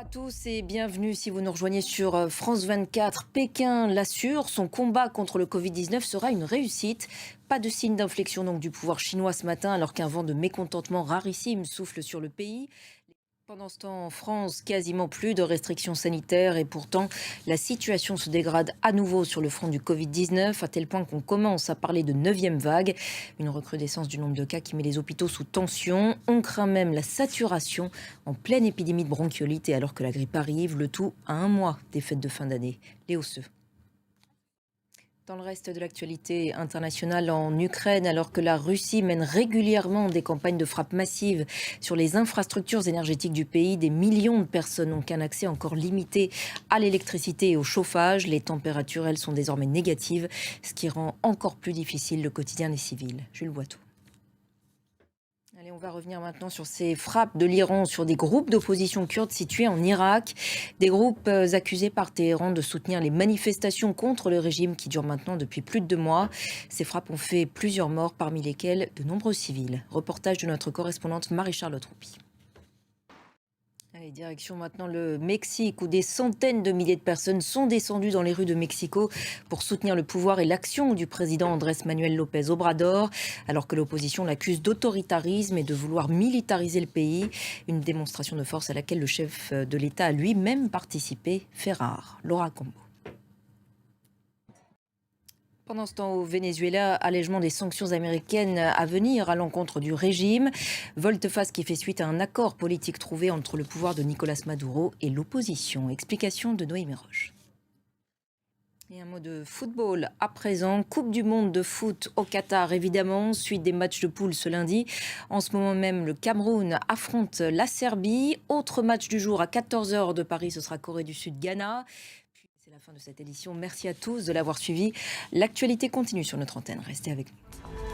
Bonjour à tous et bienvenue si vous nous rejoignez sur France 24. Pékin l'assure, son combat contre le Covid-19 sera une réussite. Pas de signe d'inflexion donc du pouvoir chinois ce matin alors qu'un vent de mécontentement rarissime souffle sur le pays. Pendant ce temps, en France, quasiment plus de restrictions sanitaires et pourtant, la situation se dégrade à nouveau sur le front du Covid-19, à tel point qu'on commence à parler de 9e vague. Une recrudescence du nombre de cas qui met les hôpitaux sous tension. On craint même la saturation en pleine épidémie de bronchiolite et alors que la grippe arrive, le tout à un mois des fêtes de fin d'année. Léo Seux. Dans le reste de l'actualité internationale en Ukraine, alors que la Russie mène régulièrement des campagnes de frappe massive sur les infrastructures énergétiques du pays, des millions de personnes n'ont qu'un accès encore limité à l'électricité et au chauffage. Les températures, elles, sont désormais négatives, ce qui rend encore plus difficile le quotidien des civils. Jules Boiteau. Allez, on va revenir maintenant sur ces frappes de l'Iran sur des groupes d'opposition kurdes situés en Irak. Des groupes accusés par Téhéran de soutenir les manifestations contre le régime qui durent maintenant depuis plus de 2 mois. Ces frappes ont fait plusieurs morts, parmi lesquels de nombreux civils. Reportage de notre correspondante Marie-Charlotte Roupi. Allez, direction maintenant le Mexique, où des centaines de milliers de personnes sont descendues dans les rues de Mexico pour soutenir le pouvoir et l'action du président Andrés Manuel López Obrador, alors que l'opposition l'accuse d'autoritarisme et de vouloir militariser le pays. Une démonstration de force à laquelle le chef de l'État a lui-même participé, fait rare. Laura Combo. Pendant ce temps, au Venezuela, allègement des sanctions américaines à venir à l'encontre du régime. Volte-face qui fait suite à un accord politique trouvé entre le pouvoir de Nicolás Maduro et l'opposition. Explication de Noémie Roche. Et un mot de football à présent. Coupe du monde de foot au Qatar, évidemment. Suite des matchs de poule ce lundi. En ce moment même, le Cameroun affronte la Serbie. Autre match du jour à 14h de Paris, ce sera Corée du Sud-Ghana. C'est la fin de cette édition. Merci à tous de l'avoir suivi. L'actualité continue sur notre antenne. Restez avec nous.